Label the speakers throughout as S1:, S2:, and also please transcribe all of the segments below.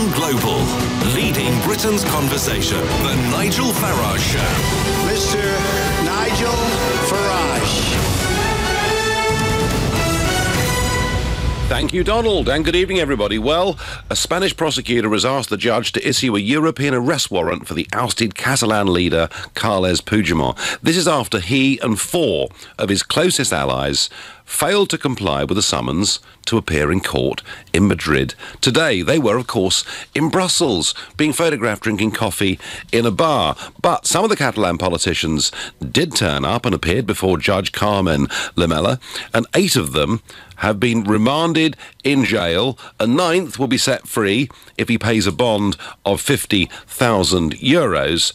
S1: Going global. Leading Britain's conversation. The Nigel Farage Show.
S2: Mr. Nigel Farage.
S3: Thank you, Donald, and good evening, everybody. Well, a Spanish prosecutor has asked the judge to issue a European arrest warrant for the ousted Catalan leader, Carles Puigdemont. This is after he and four of his closest allies failed to comply with a summons to appear in court in Madrid today. They were, of course, in Brussels, being photographed drinking coffee in a bar. But some of the Catalan politicians did turn up and appeared before Judge Carmen Lamela, and 8 of them have been remanded in jail. A 9th will be set free if he pays a bond of €50,000.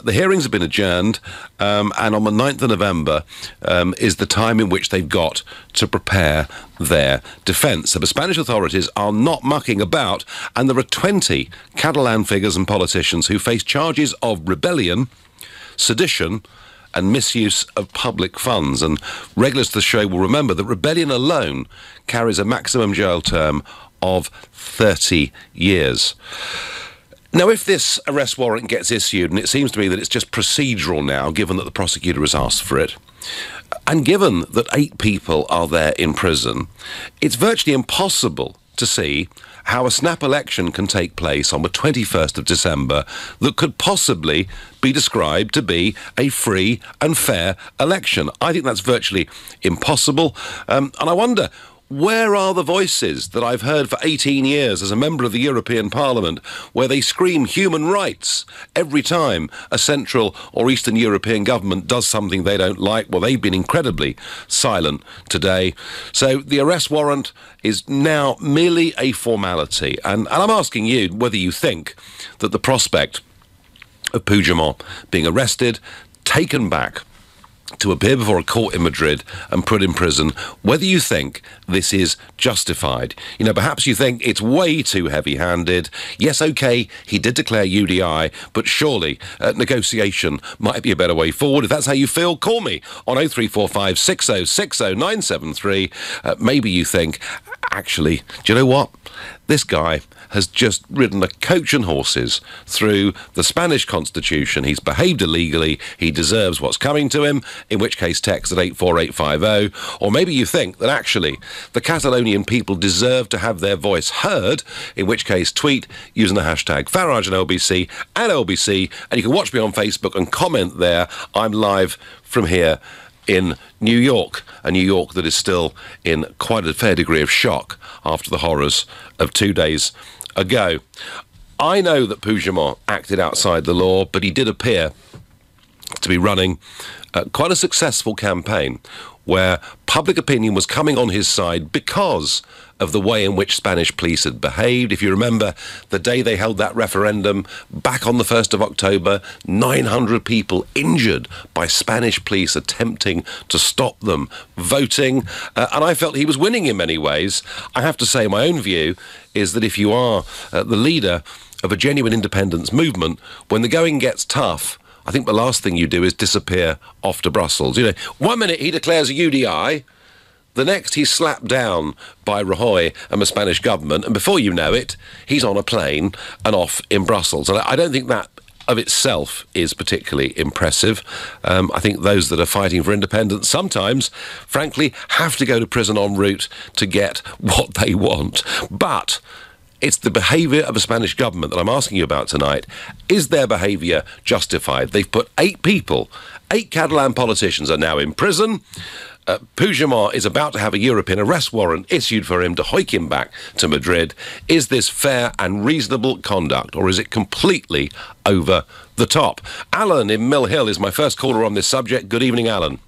S3: The hearings have been adjourned, and on the 9th of November is the time in which they've got to prepare their defence. So the Spanish authorities are not mucking about, and there are 20 Catalan figures and politicians who face charges of rebellion, sedition, and misuse of public funds. And regulars to the show will remember that rebellion alone carries a maximum jail term of 30 years. Now, if this arrest warrant gets issued, and it seems to me that it's just procedural now, given that the prosecutor has asked for it, and given that 8 people are there in prison, it's virtually impossible to see how a snap election can take place on the 21st of December that could possibly be described to be a free and fair election. I think that's virtually impossible. And I wonder, where are the voices that I've heard for 18 years as a member of the European Parliament, where they scream human rights every time a Central or Eastern European government does something they don't like? Well, they've been incredibly silent today. So the arrest warrant is now merely a formality. And I'm asking you whether you think that the prospect of Puigdemont being arrested, taken back to appear before a court in Madrid and put in prison, whether you think this is justified. You know, perhaps you think it's way too heavy-handed. Yes, OK, he did declare UDI, but surely negotiation might be a better way forward. If that's how you feel, call me on 0345 6060 973. Maybe you think, actually, do you know what? This guy has just ridden a coach and horses through the Spanish constitution. He's behaved illegally. He deserves what's coming to him, in which case text at 84850. Or maybe you think that actually the Catalonian people deserve to have their voice heard, in which case tweet using the hashtag Farage and LBC, and you can watch me on Facebook and comment there. I'm live from here in New York, a New York that is still in quite a fair degree of shock after the horrors of 2 days ago. I know that Puigdemont acted outside the law, but he did appear to be running quite a successful campaign where public opinion was coming on his side because of the way in which Spanish police had behaved. If you remember the day they held that referendum back on the 1st of October, 900 people injured by Spanish police attempting to stop them voting. And I felt he was winning in many ways. I have to say, my own view is that if you are the leader of a genuine independence movement, when the going gets tough, I think the last thing you do is disappear off to Brussels. You know, 1 minute he declares a UDI, the next he's slapped down by Rajoy and the Spanish government, and before you know it, he's on a plane and off in Brussels. And I don't think that of itself is particularly impressive. I think those that are fighting for independence sometimes, frankly, have to go to prison en route to get what they want. But it's the behaviour of the Spanish government that I'm asking you about tonight. Is their behaviour justified? They've put 8 people, 8 Catalan politicians are now in prison. Puigdemont is about to have a European arrest warrant issued for him to hoik him back to Madrid. Is this fair and reasonable conduct, or is it completely over the top? Alan in Mill Hill is my first caller on this subject. Good evening, Alan.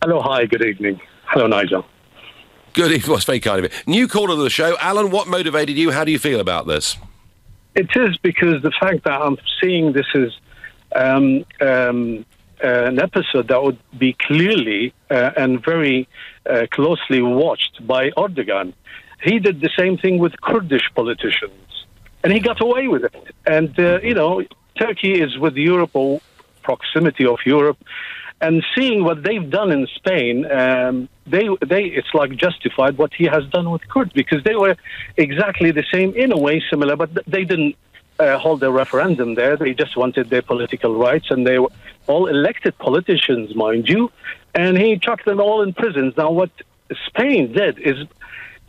S4: Hello, hi, good evening. Hello, Nigel.
S3: Good evening, that's very kind of you. New caller to the show. Alan, what motivated you? How do you feel about this?
S4: It is because the fact that I'm seeing this is an episode that would be clearly and very closely watched by Erdogan. He did the same thing with Kurdish politicians, and he got away with it. And, Turkey is with Europe, or proximity of Europe, and seeing what they've done in Spain, it's like justified what he has done with Kurds, because they were exactly the same, in a way similar, but they didn't hold a referendum there. They just wanted their political rights, and they were all elected politicians, mind you, and he chucked them all in prisons. Now, what Spain did is,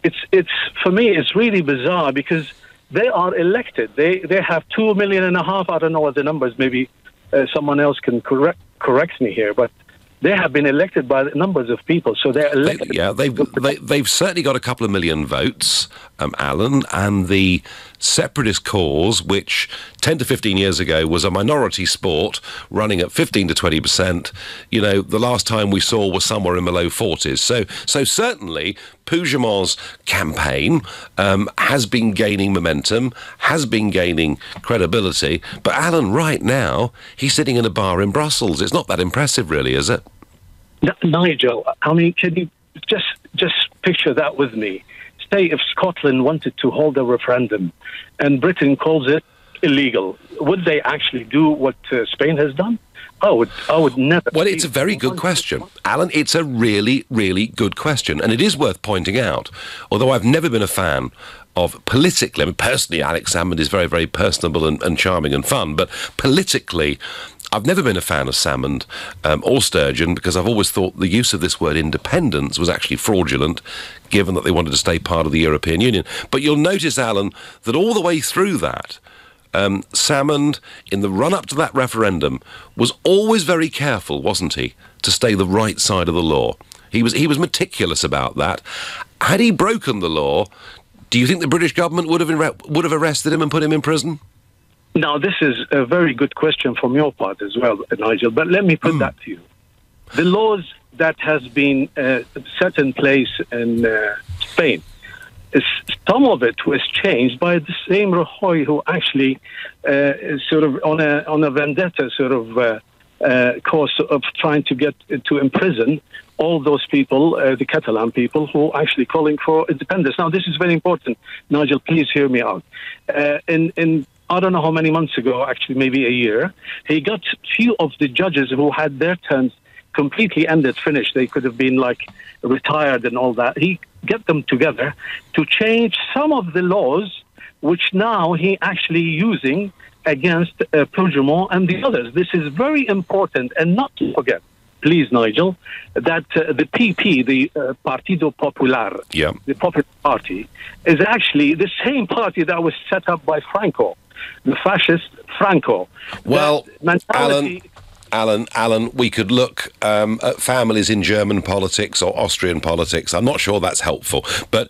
S4: it's for me, it's really bizarre, because they are elected. They have 2.5 million. I don't know what the numbers. Maybe someone else can correct me here, but they have been elected by numbers of people, so they're elected.
S3: They've certainly got a couple of million votes, Alan, and the separatist cause, which 10 to 15 years ago was a minority sport running at 15 to 20%, the last time we saw was somewhere in the low 40s. So certainly Puigdemont's campaign has been gaining momentum, has been gaining credibility, but Alan, right now, he's sitting in a bar in Brussels. It's not that impressive, really, is it?
S4: Nigel, I mean, can you just picture that with me? Say if Scotland wanted to hold a referendum and Britain calls it illegal, would they actually do what Spain has done? I would never.
S3: Well, it's a very good question, Alan. It's a really, really good question, and it is worth pointing out. Although I've never been a fan of politically, I mean, personally, Alex Salmond is very, very personable and charming and fun, but politically, I've never been a fan of Salmond or Sturgeon, because I've always thought the use of this word independence was actually fraudulent, given that they wanted to stay part of the European Union. But you'll notice, Alan, that all the way through that, Salmond, in the run-up to that referendum, was always very careful, wasn't he, to stay the right side of the law. He was meticulous about that. Had he broken the law, do you think the British government would have arrested him and put him in prison?
S4: Now, this is a very good question from your part as well, Nigel, but let me put that to you. The laws that has been set in place in Spain, some of it was changed by the same Rajoy who actually sort of on a vendetta sort of course of trying to get to imprison all those people, the Catalan people, who are actually calling for independence. Now, this is very important. Nigel, please hear me out. In I don't know how many months ago, actually maybe a year, he got few of the judges who had their terms completely ended, finished. They could have been like retired and all that. He got them together to change some of the laws, which now he actually using against Puigdemont and the others. This is very important, and not to forget, please, Nigel, that the PP, the Partido Popular, the Popular Party, is actually the same party that was set up by Franco, the fascist Franco.
S3: Well, Alan, we could look at families in German politics or Austrian politics. I'm not sure that's helpful, but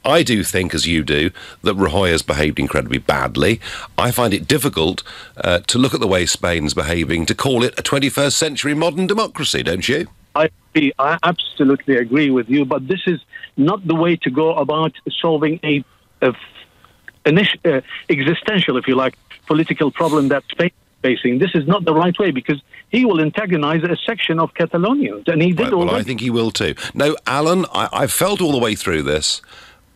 S3: I do think, as you do, that Rajoy has behaved incredibly badly. I find it difficult to look at the way Spain's behaving to call it a 21st century modern democracy, don't you?
S4: I absolutely agree with you, but this is not the way to go about solving an existential, if you like, political problem that Spain is facing. This is not the right way, because he will antagonize a section of Catalonians, and he did already.
S3: Well, I think he will too. No, Alan, I've felt all the way through this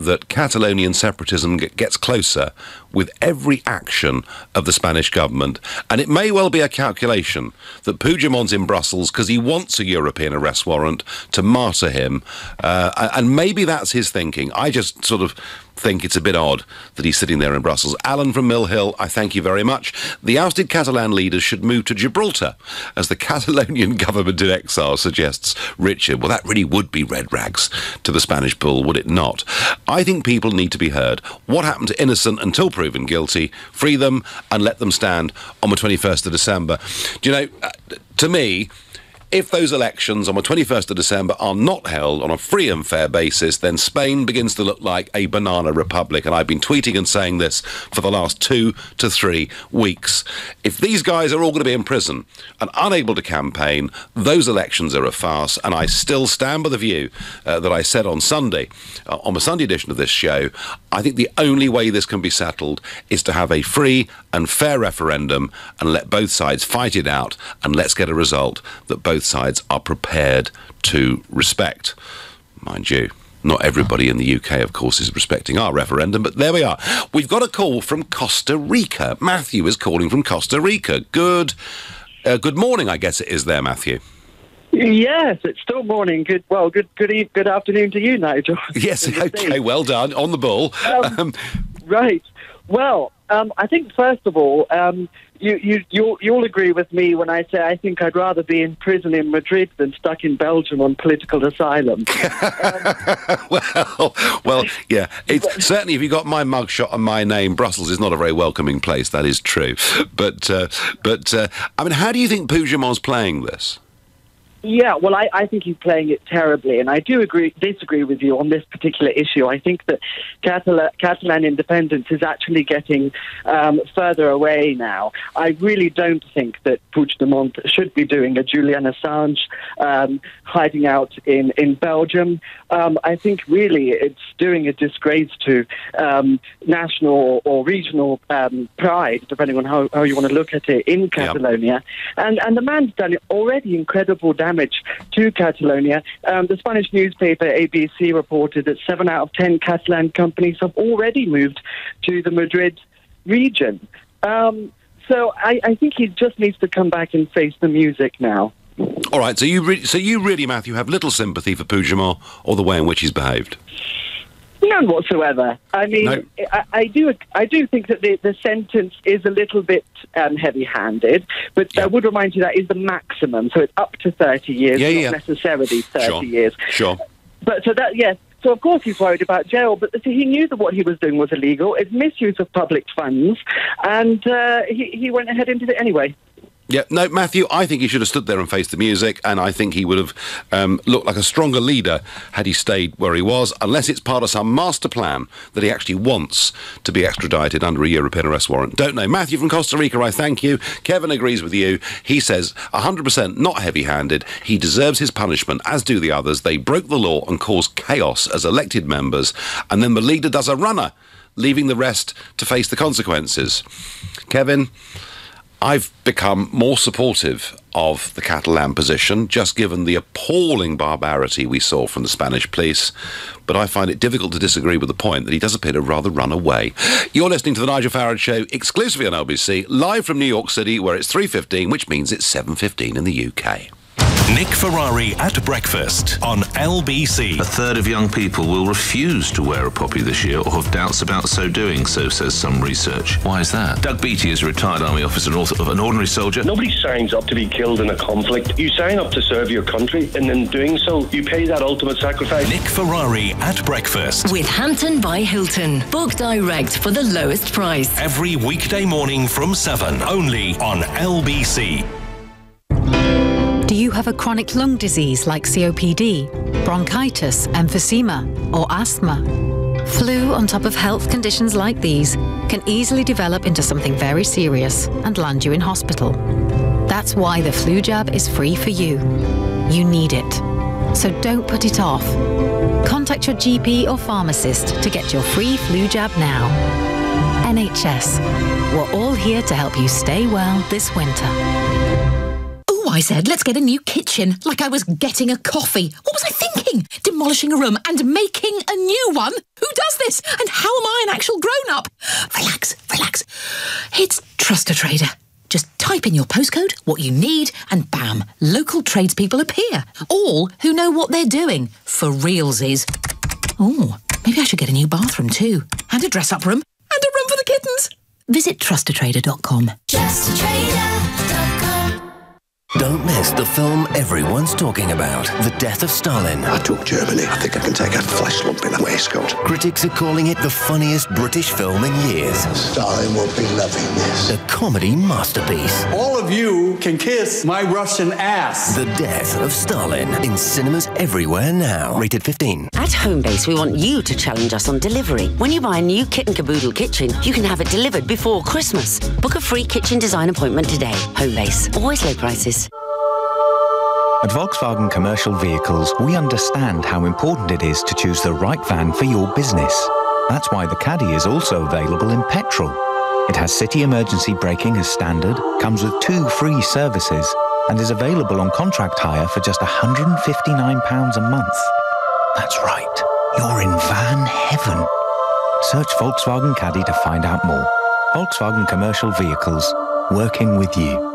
S3: that Catalonian separatism gets closer with every action of the Spanish government. And it may well be a calculation that Puigdemont's in Brussels because he wants a European arrest warrant to martyr him. And maybe that's his thinking. I just sort of think it's a bit odd that he's sitting there in Brussels. Alan from Mill Hill, I thank you very much. The ousted Catalan leaders should move to Gibraltar, as the Catalonian government in exile suggests Richard. Well, that really would be red rags to the Spanish bull, would it not? I think people need to be heard. What happened to innocent until proven guilty? Free them and let them stand on the 21st of December. Do you know, to me, if those elections on the 21st of December are not held on a free and fair basis, then Spain begins to look like a banana republic. And I've been tweeting and saying this for the last 2 to 3 weeks. If these guys are all going to be in prison and unable to campaign, those elections are a farce. And I still stand by the view that I said on Sunday, on the Sunday edition of this show. I think the only way this can be settled is to have a free and fair referendum and let both sides fight it out, and let's get a result that both sides are prepared to respect. Mind you, not everybody in the UK, of course, is respecting our referendum, but there we are. We've got a call from Costa Rica. Matthew is calling from Costa Rica. Good morning, I guess it is there, Matthew.
S5: Yes, it's still morning. Good afternoon to you, Nigel.
S3: Yes, okay, well done. On the ball.
S5: Right. Well, I think, first of all, you'll agree with me when I say I think I'd rather be in prison in Madrid than stuck in Belgium on political asylum.
S3: Well, yeah. It's, certainly, if you got my mugshot and my name, Brussels is not a very welcoming place. That is true. But I mean, how do you think Puigdemont's playing this?
S5: Yeah, well, I think he's playing it terribly, and I do disagree with you on this particular issue. I think that Catalan independence is actually getting further away now. I really don't think that Puigdemont should be doing a Julian Assange hiding out in Belgium. I think really it's doing a disgrace to national or regional pride, depending on how you want to look at it, in Catalonia. Yep. And the man's done already incredible damage to Catalonia. The Spanish newspaper ABC reported that 7 out of 10 Catalan companies have already moved to the Madrid region. So I think he just needs to come back and face the music now.
S3: All right, so you really, Matthew, have little sympathy for Puigdemont or the way in which he's behaved?
S5: None whatsoever. I mean, no. I do think that the sentence is a little bit heavy-handed, but I would remind you that is the maximum, so it's up to 30 years, not necessarily 30 years.
S3: Sure.
S5: But so of course he's worried about jail, but he knew that what he was doing was illegal. It's misuse of public funds, and he went ahead and did it anyway.
S3: Yeah, no, Matthew, I think he should have stood there and faced the music, and I think he would have looked like a stronger leader had he stayed where he was, unless it's part of some master plan that he actually wants to be extradited under a European arrest warrant. Don't know. Matthew from Costa Rica, I thank you. Kevin agrees with you. He says 100% not heavy-handed. He deserves his punishment, as do the others. They broke the law and caused chaos as elected members, and then the leader does a runner, leaving the rest to face the consequences. Kevin, I've become more supportive of the Catalan position, just given the appalling barbarity we saw from the Spanish police, but I find it difficult to disagree with the point that he does appear to rather run away. You're listening to the Nigel Farage Show, exclusively on LBC, live from New York City, where it's 3:15, which means it's 7:15 in the UK.
S1: Nick Ferrari at breakfast on LBC.
S6: A third of young people will refuse to wear a poppy this year or have doubts about so doing, so says some research. Why is that? Doug Beattie is a retired army officer and author of An Ordinary Soldier.
S7: Nobody signs up to be killed in a conflict. You sign up to serve your country, and in doing so, you pay that ultimate sacrifice.
S1: Nick Ferrari at breakfast.
S8: With Hampton by Hilton. Book direct for the lowest price.
S1: Every weekday morning from 7, only on LBC.
S9: Do you have a chronic lung disease like COPD, bronchitis, emphysema, or asthma? Flu on top of health conditions like these can easily develop into something very serious and land you in hospital. That's why the flu jab is free for you. You need it. So don't put it off. Contact your GP or pharmacist to get your free flu jab now. NHS. We're all here to help you stay well this winter.
S10: I said, let's get a new kitchen, like I was getting a coffee. What was I thinking? Demolishing a room and making a new one? Who does this? And how am I an actual grown-up? Relax, relax. It's Trust a Trader. Just type in your postcode, what you need, and bam, local tradespeople appear. All who know what they're doing. For realsies. Oh, maybe I should get a new bathroom too. And a dress-up room. And a room for the kittens. Visit trustatrader.com.
S11: Trustatrader.com. Don't miss the film everyone's talking about, The Death of Stalin.
S12: I took Germany. I think I can take a flesh lump in a waistcoat.
S11: Critics are calling it the funniest British film in years.
S12: Stalin will be loving this.
S11: A comedy masterpiece.
S13: All of you can kiss my Russian ass.
S11: The Death of Stalin, in cinemas everywhere now. Rated 15.
S14: At Homebase, we want you to challenge us on delivery. When you buy a new Kit & Caboodle kitchen, you can have it delivered before Christmas. Book a free kitchen design appointment today. Homebase. Always low prices.
S15: At Volkswagen Commercial Vehicles, we understand how important it is to choose the right van for your business. That's why the Caddy is also available in petrol. It has city emergency braking as standard, comes with 2 free services, and is available on contract hire for just £159 a month. That's right, you're in van heaven. Search Volkswagen Caddy to find out more. Volkswagen Commercial Vehicles, working with you.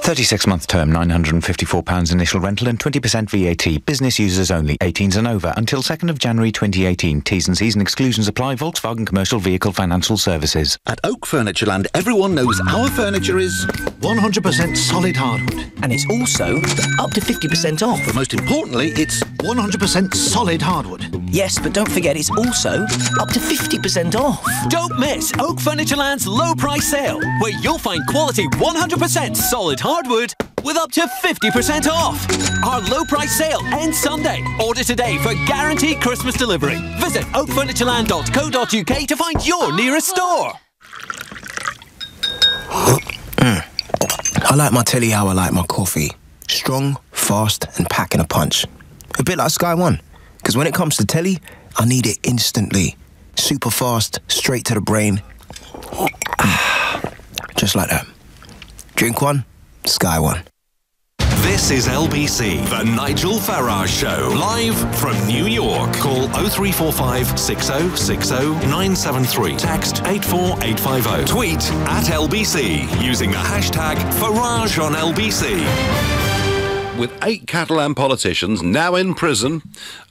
S15: 36-month term, £954 initial rental and 20% VAT. Business users only, 18s and over. Until 2nd of January 2018. T's and C's and exclusions apply. Volkswagen Commercial Vehicle Financial Services.
S16: At Oak Furnitureland, everyone knows our furniture is 100% solid hardwood.
S11: And it's also up to 50% off.
S16: But most importantly, it's 100% solid hardwood.
S11: Yes, but don't forget it's also up to 50% off.
S17: Don't miss Oak Furnitureland's low price sale, where you'll find quality 100% solid hardwood with up to 50% off. Our low price sale ends Sunday. Order today for guaranteed Christmas delivery. Visit oakfurnitureland.co.uk to find your nearest store.
S18: I like my telly how I like my coffee. Strong, fast and packing a punch. A bit like Sky One. Because when it comes to telly, I need it instantly. Super fast, straight to the brain. Just like that. Drink one, Sky One.
S1: This is LBC, the Nigel Farage Show, live from New York. Call 0345 6060 973. Text 84850. Tweet at LBC using the hashtag Farage on LBC.
S3: With 8 Catalan politicians now in prison,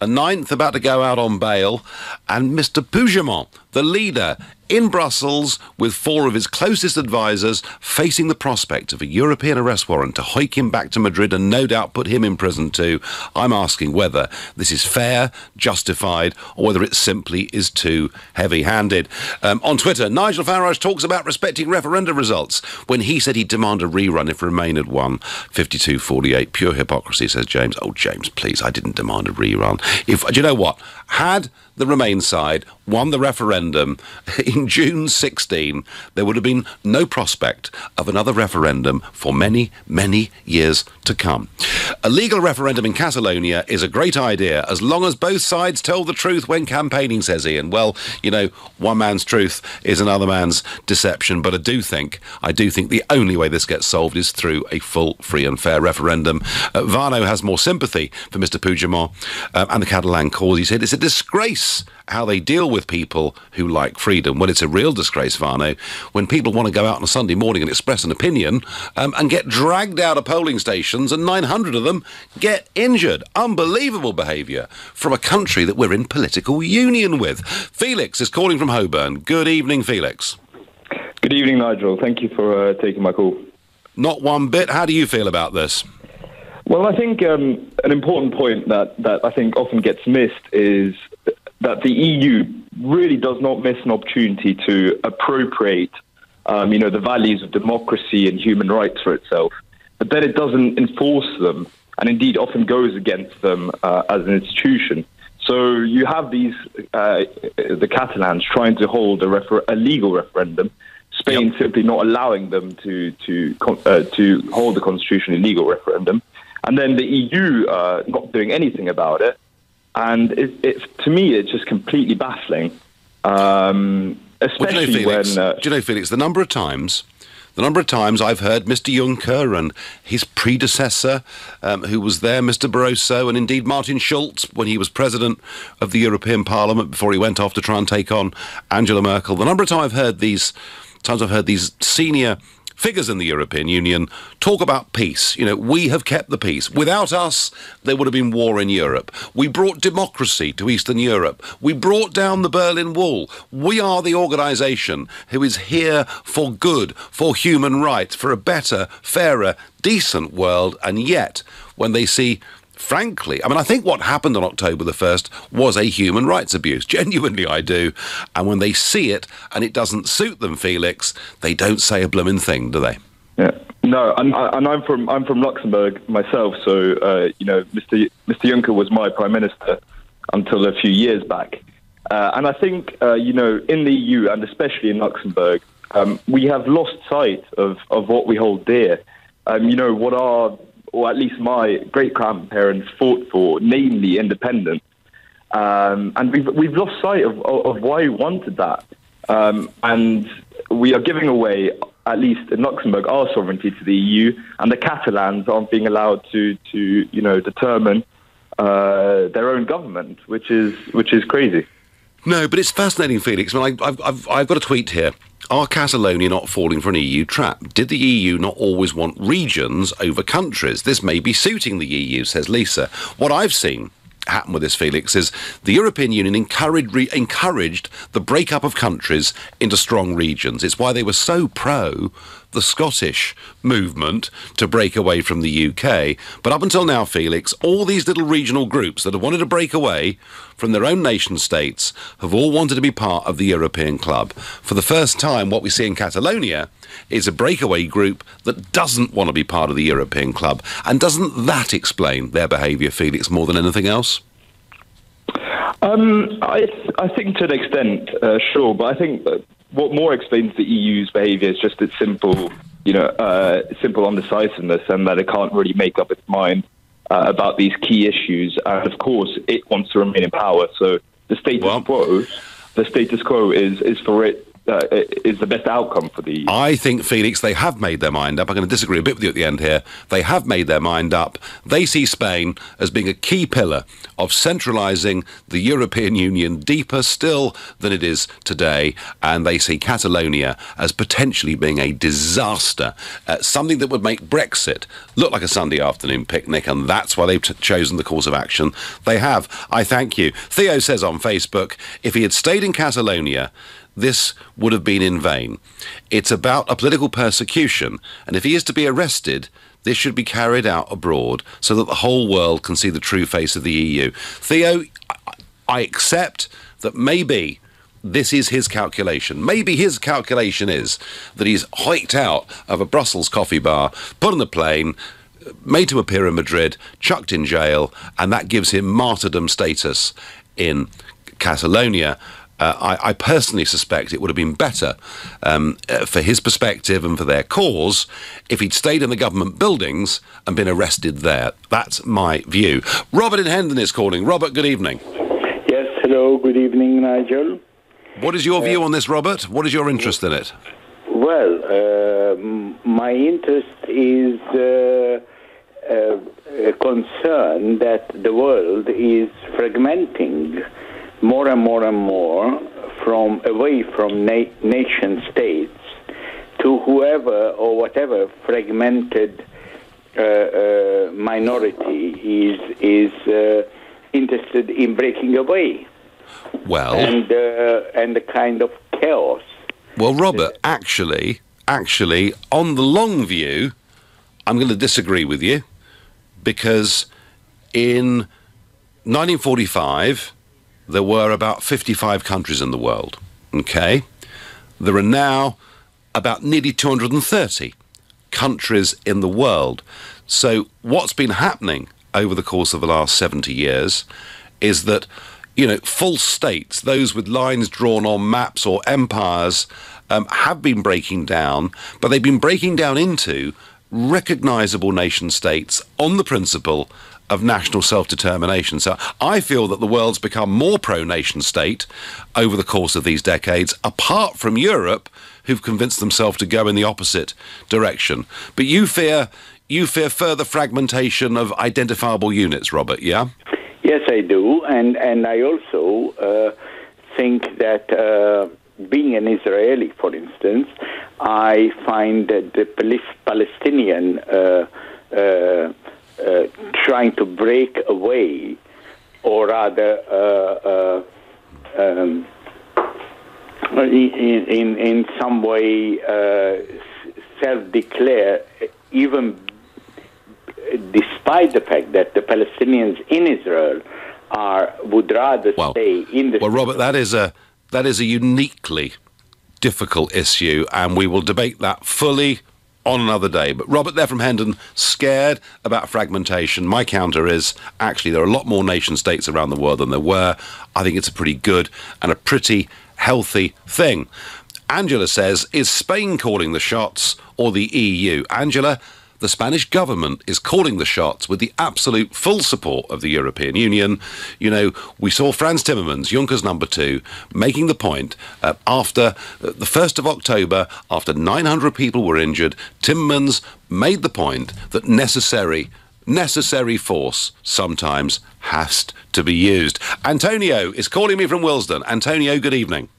S3: a 9th about to go out on bail, and Mr. Puigdemont, the leader, in Brussels with 4 of his closest advisers facing the prospect of a European arrest warrant to hike him back to Madrid and no doubt put him in prison too. I'm asking whether this is fair, justified, or whether it simply is too heavy-handed. On Twitter, Nigel Farage talks about respecting referenda results when he said he'd demand a rerun if Remain had won. 52-48, pure hypocrisy, says James. Oh, James, please, I didn't demand a rerun. Do you know what? Had the Remain side won the referendum in June 16, there would have been no prospect of another referendum for many, many years to come. A legal referendum in Catalonia is a great idea as long as both sides tell the truth when campaigning, says Ian. Well, you know, one man's truth is another man's deception, but I do think the only way this gets solved is through a full, free and fair referendum. Varno has more sympathy for Mr. Puigdemont and the Catalan cause. He said it's a disgrace how they deal with people who like freedom. Well, it's a real disgrace, Varno, when people want to go out on a Sunday morning and express an opinion and get dragged out of polling stations and 900 of them get injured. Unbelievable behaviour from a country that we're in political union with. Felix is calling from Holborn. Good evening, Felix.
S19: Good evening, Nigel. Thank you for taking my call.
S3: Not one bit. How do you feel about this?
S19: Well, I think an important point that I think often gets missed is that the EU really does not miss an opportunity to appropriate, the values of democracy and human rights for itself, but then it doesn't enforce them, and indeed often goes against them as an institution. So you have these, the Catalans trying to hold a legal referendum, Spain simply not allowing them to hold a constitutionally legal referendum, and then the EU not doing anything about it. And to me, it's just completely baffling, especially when...
S3: do you know, Felix, the number of times I've heard Mr. Juncker and his predecessor, who was there, Mr. Barroso, and indeed Martin Schulz, when he was president of the European Parliament before he went off to try and take on Angela Merkel, the number of times I've heard these senior figures in the European Union talk about peace. You know, we have kept the peace. Without us, there would have been war in Europe. We brought democracy to Eastern Europe. We brought down the Berlin Wall. We are the organisation who is here for good, for human rights, for a better, fairer, decent world. And yet, when they see... Frankly, I mean, I think what happened on October the 1st was a human rights abuse. Genuinely, I do. And when they see it and it doesn't suit them, Felix, they don't say a blooming thing, do they?
S19: Yeah. No, and I'm from Luxembourg myself, so Mr. Juncker was my prime minister until a few years back, and I think in the EU and especially in Luxembourg, we have lost sight of what we hold dear. What our, or at least my great-grandparents fought for, namely independence. And we've lost sight of why we wanted that. And we are giving away, at least in Luxembourg, our sovereignty to the EU, and the Catalans aren't being allowed to determine their own government, which is crazy.
S3: No, but it's fascinating, Felix. I mean, I've got a tweet here are Catalonia not falling for an EU trap? Did the EU not always want regions over countries? This may be suiting the EU, says Lisa. What I've seen happen with this, Felix, is the European Union encouraged the breakup of countries into strong regions. It's why they were so pro the Scottish movement to break away from the UK. But up until now, Felix, all these little regional groups that have wanted to break away from their own nation states have all wanted to be part of the European club. For the first time, what we see in Catalonia is a breakaway group that doesn't want to be part of the European club. And doesn't that explain their behaviour, Felix, more than anything else?
S19: I think to an extent, sure, but I think what more explains the EU's behaviour is just its simple undecisiveness, and that it can't really make up its mind about these key issues. And of course, it wants to remain in power. So the status quo is for it. Is the best outcome for the...
S3: I think, Felix, they have made their mind up. I'm going to disagree a bit with you at the end here. They have made their mind up. They see Spain as being a key pillar of centralising the European Union deeper still than it is today, and they see Catalonia as potentially being a disaster, something that would make Brexit look like a Sunday afternoon picnic, and that's why they've chosen the course of action they have. I thank you. Theo says on Facebook, if he had stayed in Catalonia, this would have been in vain. It's about a political persecution, and if he is to be arrested, this should be carried out abroad so that the whole world can see the true face of the EU. Theo, I accept that maybe this is his calculation. Maybe his calculation is that he's hiked out of a Brussels coffee bar, put on the plane, made to appear in Madrid, chucked in jail, and that gives him martyrdom status in Catalonia. I personally suspect it would have been better for his perspective and for their cause if he'd stayed in the government buildings and been arrested there. That's my view. Robert in Hendon is calling. Robert, good evening.
S20: Yes, hello, good evening, Nigel.
S3: What is your view on this, Robert? What is your interest in it?
S20: Well, my interest is a concern that the world is fragmenting more and more and more away from nation states to whoever or whatever fragmented minority is interested in breaking away.
S3: Well,
S20: and the kind of chaos.
S3: Well, Robert, actually, on the long view, I'm going to disagree with you, because in 1945 there were about 55 countries in the world, okay? There are now about nearly 230 countries in the world. So what's been happening over the course of the last 70 years is that, you know, full states, those with lines drawn on maps or empires, have been breaking down, but they've been breaking down into recognisable nation states on the principle of national self-determination. So I feel that the world's become more pro-nation state over the course of these decades, apart from Europe, who've convinced themselves to go in the opposite direction. But you fear further fragmentation of identifiable units, Robert, yeah?
S20: Yes, I do. And I also think that being an Israeli, for instance, I find that the Palestinian trying to break away, or rather in some way self-declare, even despite the fact that the Palestinians in Israel would rather stay in the...
S3: Well, Robert, that is a uniquely difficult issue, and we will debate that fully on another day. But Robert there from Hendon, scared about fragmentation. My counter is, actually, there are a lot more nation states around the world than there were. I think it's a pretty good and a pretty healthy thing. Angela says, is Spain calling the shots or the EU? Angela, the Spanish government is calling the shots with the absolute full support of the European Union. You know, we saw Franz Timmermans, Juncker's number 2, making the point after the 1st of October, after 900 people were injured, Timmermans made the point that necessary force sometimes has to be used. Antonio is calling me from Willesden. Antonio, good evening.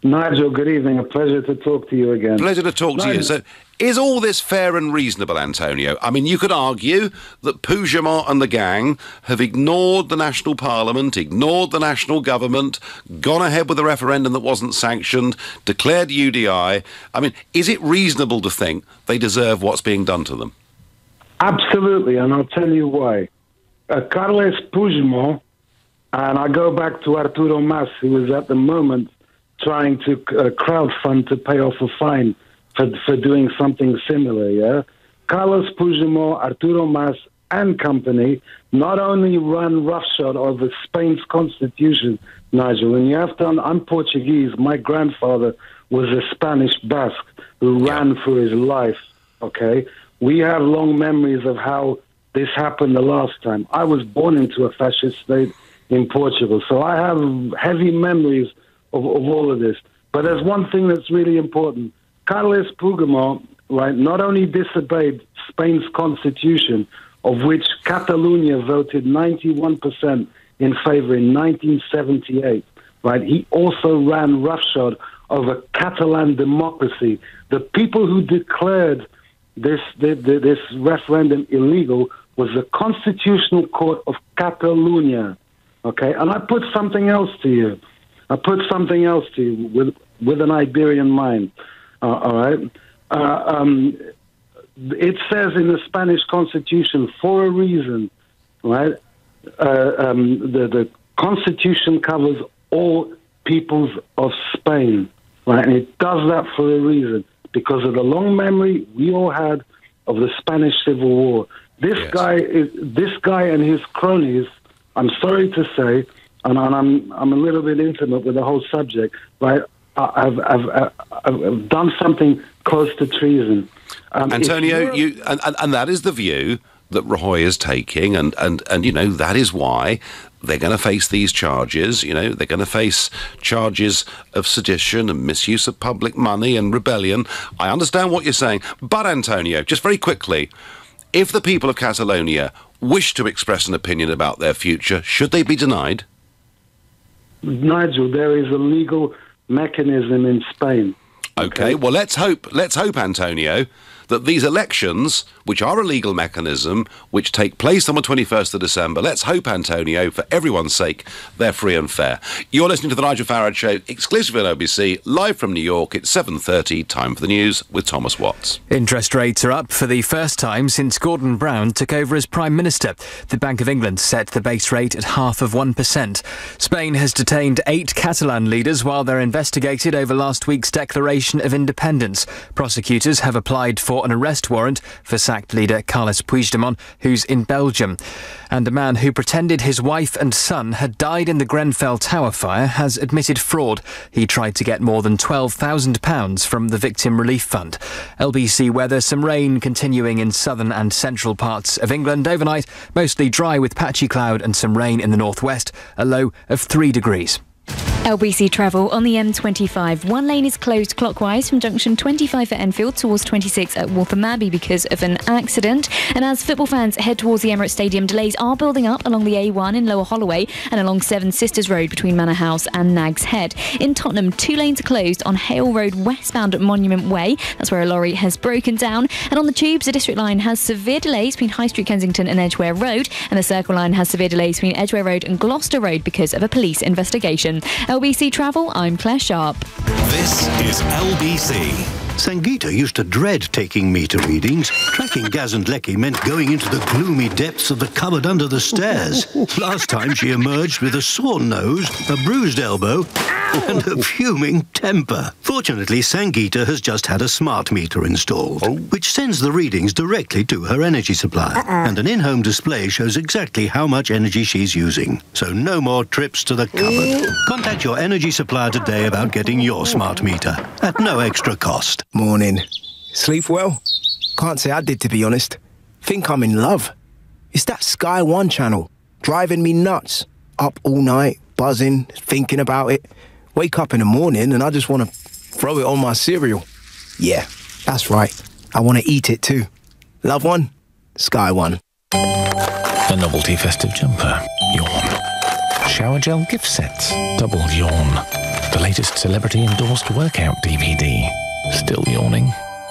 S21: Nigel, good evening. A pleasure to talk to you again.
S3: Pleasure to talk to you. So, is all this fair and reasonable, Antonio? I mean, you could argue that Puigdemont and the gang have ignored the national parliament, ignored the national government, gone ahead with a referendum that wasn't sanctioned, declared UDI. I mean, is it reasonable to think they deserve what's being done to them?
S21: Absolutely, and I'll tell you why. Carles Puigdemont, and I go back to Arturo Mas, who was at the moment trying to crowdfund to pay off a fine for doing something similar, yeah? Carlos Puigdemont, Arturo Mas, and company not only run roughshod over Spain's constitution, Nigel, and you have to, I'm Portuguese, my grandfather was a Spanish Basque who ran for his life, okay? We have long memories of how this happened the last time. I was born into a fascist state in Portugal, so I have heavy memories of all of this. But there's one thing that's really important. Carles Puigdemont, right, not only disobeyed Spain's constitution, of which Catalonia voted 91% in favor in 1978, right, he also ran roughshod over Catalan democracy. The people who declared this referendum illegal was the Constitutional Court of Catalonia, okay? And I put something else to you. With an Iberian mind, all right? It says in the Spanish Constitution, for a reason, right? The Constitution covers all peoples of Spain, right? And it does that for a reason, because of the long memory we all had of the Spanish Civil War. This guy and his cronies, I'm sorry to say, and I'm a little bit intimate with the whole subject, right? I've done something close to treason.
S3: Antonio, and that is the view that Rajoy is taking, and you know, that is why they're going to face these charges. You know, they're going to face charges of sedition and misuse of public money and rebellion. I understand what you're saying, but Antonio, just very quickly, if the people of Catalonia wish to express an opinion about their future, should they be denied?
S21: Nigel, there is a legal mechanism in Spain.
S3: Okay, well, let's hope, Antonio, that these elections, which are a legal mechanism, which take place on the 21st of December, let's hope, Antonio, for everyone's sake, they're free and fair. You're listening to The Nigel Farage Show, exclusively on OBC, live from New York. It's 7:30, time for the news with Thomas Watts.
S22: Interest rates are up for the first time since Gordon Brown took over as Prime Minister. The Bank of England set the base rate at 0.5%. Spain has detained 8 Catalan leaders while they're investigated over last week's declaration of independence. Prosecutors have applied for an arrest warrant for sacked leader Carles Puigdemont, who's in Belgium. And a man who pretended his wife and son had died in the Grenfell Tower fire has admitted fraud. He tried to get more than £12,000 from the Victim Relief Fund. LBC weather, some rain continuing in southern and central parts of England overnight, mostly dry with patchy cloud and some rain in the northwest, a low of 3 degrees.
S23: LBC travel on the M25. One lane is closed clockwise from junction 25 at Enfield towards 26 at Waltham Abbey because of an accident. And as football fans head towards the Emirates Stadium, delays are building up along the A1 in Lower Holloway and along Seven Sisters Road between Manor House and Nag's Head. In Tottenham, 2 lanes are closed on Hale Road westbound at Monument Way. That's where a lorry has broken down. And on the tubes, the District Line has severe delays between High Street Kensington and Edgware Road. And the Circle Line has severe delays between Edgware Road and Gloucester Road because of a police investigation. LBC Travel, I'm Claire Sharp.
S1: This is LBC.
S16: Sangeeta used to dread taking meter readings. Tracking Gaz and Lecky meant going into the gloomy depths of the cupboard under the stairs. Last time she emerged with a sore nose, a bruised elbow, and a fuming temper. Fortunately, Sangeeta has just had a smart meter installed, which sends the readings directly to her energy supply. And an in-home display shows exactly how much energy she's using. So no more trips to the cupboard. Contact your energy supplier today about getting your smart meter at no extra cost.
S18: Morning. Sleep well? Can't say I did, to be honest. Think I'm in love. It's that Sky One channel, driving me nuts. Up all night, buzzing, thinking about it. Wake up in the morning and I just want to throw it on my cereal. Yeah, that's right. I want to eat it too. Love one? Sky One.
S24: A novelty festive jumper. Yawn. Shower gel gift sets. Double yawn. The latest celebrity-endorsed workout DVD. Still yawning.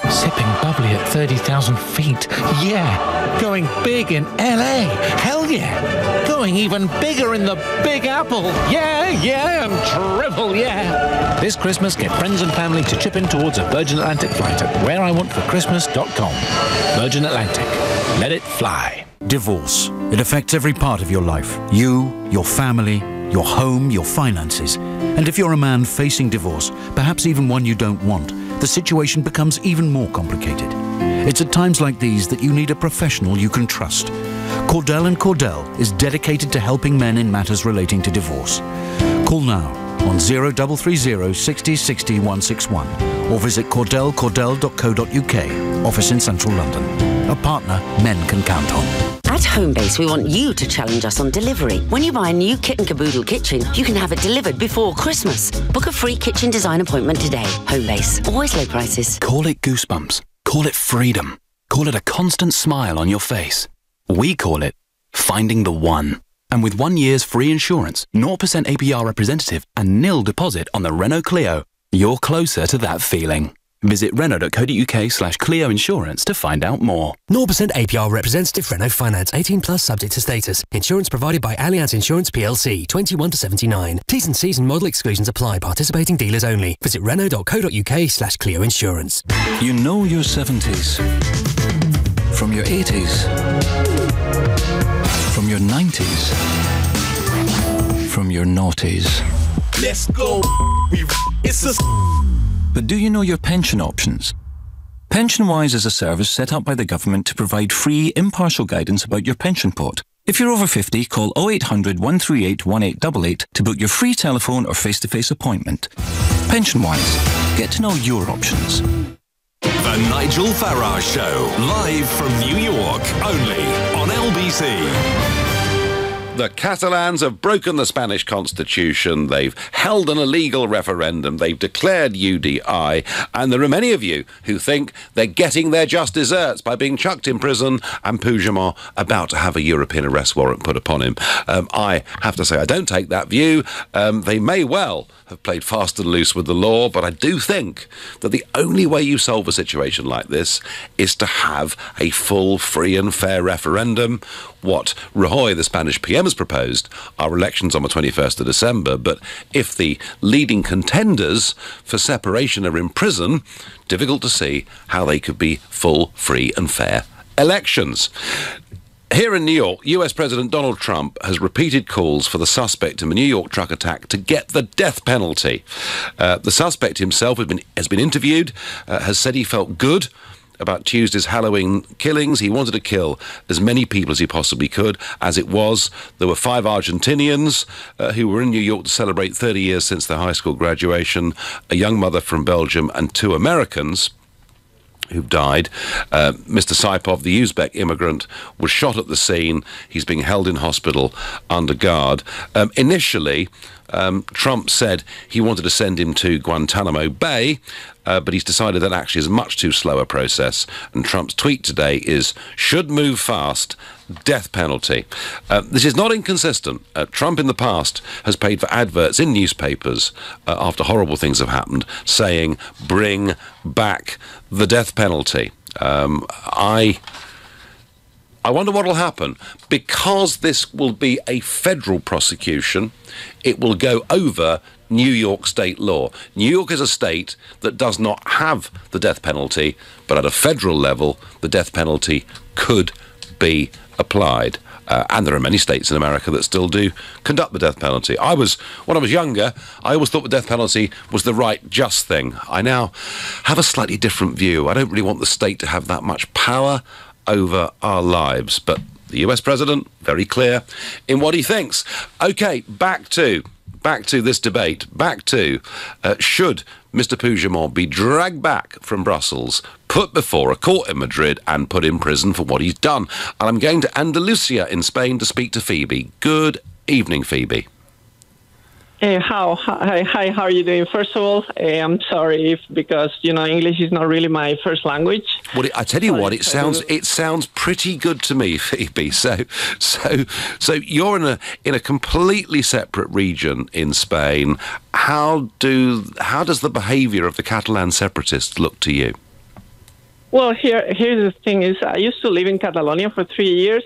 S24: Sipping bubbly at 30,000 feet. Yeah! Going big in LA. Hell yeah! Going even bigger in the Big Apple. Yeah, and triple yeah! This Christmas, get friends and family to chip in towards a Virgin Atlantic flight at whereiwantforchristmas.com. Virgin Atlantic. Let it fly.
S2: Divorce. It affects every part of your life. You, your family, your home, your finances. And if you're a man facing divorce, perhaps even one you don't want, the situation becomes even more complicated. It's at times like these that you need a professional you can trust. Cordell & Cordell is dedicated to helping men in matters relating to divorce. Call now on 0330 60 60 161 or visit cordell.co.uk, office in central London. A partner men can count on.
S14: At Homebase, we want you to challenge us on delivery. When you buy a new Kit & Caboodle kitchen, you can have it delivered before Christmas. Book a free kitchen design appointment today. Homebase. Always low prices.
S4: Call it goosebumps. Call it freedom. Call it a constant smile on your face. We call it finding the one. And with 1 year's free insurance, 0% APR representative and nil deposit on the Renault Clio, you're closer to that feeling. Visit Renault.co.uk/Clio Insurance to find out more.
S5: 0% APR representative Renault Finance, 18 plus subject to status. Insurance provided by Allianz Insurance PLC, 21 to 79. T's and C's and model exclusions apply. Participating dealers only. Visit Renault.co.uk/Clio Insurance.
S4: You know your 70s from your 80s, from your 90s, from your noughties.
S6: Let's go. It's a...
S4: But do you know your pension options? PensionWise is a service set up by the government to provide free, impartial guidance about your pension pot. If you're over 50, call 0800 138 1888 to book your free telephone or face-to-face appointment. PensionWise. Get to know your options.
S1: The Nigel Farage Show, live from New York, only on LBC.
S3: The Catalans have broken the Spanish constitution, they've held an illegal referendum, they've declared UDI, and there are many of you who think they're getting their just desserts by being chucked in prison and Puigdemont about to have a European arrest warrant put upon him. I have to say I don't take that view. They may well have played fast and loose with the law, but I do think that the only way you solve a situation like this is to have a full, free and fair referendum. What Rajoy, the Spanish PM, has proposed are elections on the 21st of December, but if the leading contenders for separation are in prison, difficult to see how they could be full, free and fair elections. Here in New York, US President Donald Trump has repeated calls for the suspect in the New York truck attack to get the death penalty. The suspect himself has been interviewed, has said he felt good about Tuesday's Halloween killings. He wanted to kill as many people as he possibly could. As it was, there were 5 Argentinians who were in New York to celebrate 30 years since their high school graduation, a young mother from Belgium and 2 Americans who've died. Mr. Saipov, the Uzbek immigrant, was shot at the scene. He's being held in hospital under guard. Initially, Trump said he wanted to send him to Guantanamo Bay, but he's decided that actually is a much too slow a process. And Trump's tweet today is, should move fast, death penalty. This is not inconsistent. Trump in the past has paid for adverts in newspapers after horrible things have happened, saying, bring back the death penalty. I wonder what will happen. Because this will be a federal prosecution, it will go over New York state law. New York is a state that does not have the death penalty, but at a federal level, the death penalty could be applied. And there are many states in America that still do conduct the death penalty. When I was younger, I always thought the death penalty was the right, just thing. I now have a slightly different view. I don't really want the state to have that much power over our lives. But the US president, very clear in what he thinks. Okay, back to this debate. Should Mr. Puigdemont be dragged back from Brussels, put before a court in Madrid and put in prison for what he's done? And I'm going to Andalusia in Spain to speak to Phoebe. Good evening, Phoebe.
S7: Hi, how are you doing? First of all, I'm sorry because English is not really my first language.
S3: Well, I tell you what, it sounds pretty good to me, Phoebe. So you're in a completely separate region in Spain. How does the behaviour of the Catalan separatists look to you?
S7: Well, here's the thing: is I used to live in Catalonia for 3 years.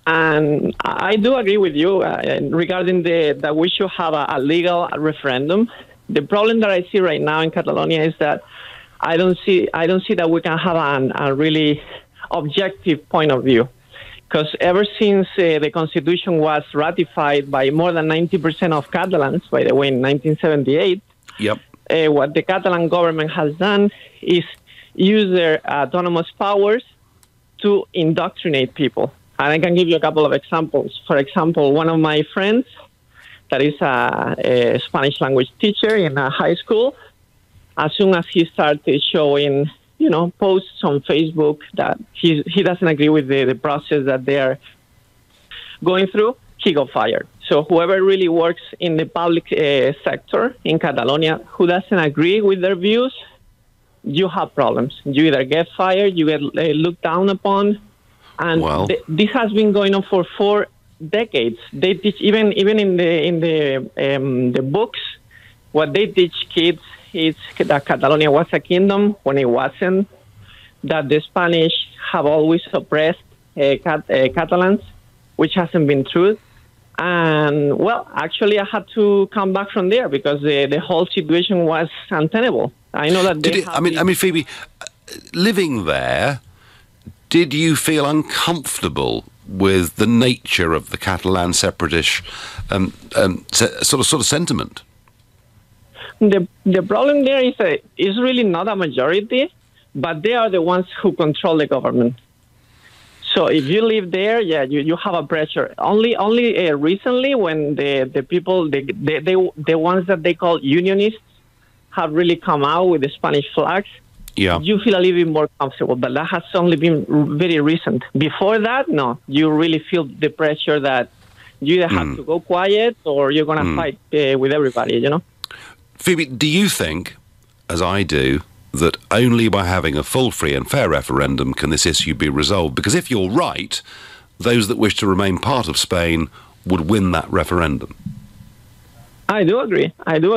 S7: And I do agree with you regarding that we should have a legal referendum. The problem that I see right now in Catalonia is that I don't see that we can have a really objective point of view. Because ever since the Constitution was ratified by more than 90% of Catalans, by the way, in 1978, what the Catalan government has done is use their autonomous powers to indoctrinate people. And I can give you a couple of examples. For example, one of my friends that is a Spanish language teacher in a high school, as soon as he started showing, posts on Facebook that he doesn't agree with the process that they are going through, he got fired. So whoever really works in the public sector in Catalonia who doesn't agree with their views, you have problems. You either get fired, you get looked down upon. And this has been going on for 4 decades. They teach even in the books. What they teach kids is that Catalonia was a kingdom when it wasn't. That the Spanish have always oppressed Catalans, which hasn't been true. And actually, I had to come back from there because the whole situation was untenable. I know that
S3: I mean, Phoebe, living there. Did you feel uncomfortable with the nature of the Catalan separatist sort of sentiment?
S7: The problem there is that it's really not a majority, but they are the ones who control the government. So if you live there, you have a pressure. Only recently, when the people, the ones that they call unionists, have really come out with the Spanish flags. You feel a little bit more comfortable, but that has only been very recent. Before that, no, you really feel the pressure that you either have to go quiet or you're going to fight with everybody,
S3: Phoebe, do you think, as I do, that only by having a full, free and fair referendum can this issue be resolved? Because if you're right, those that wish to remain part of Spain would win that referendum.
S7: I do agree.
S3: Okay,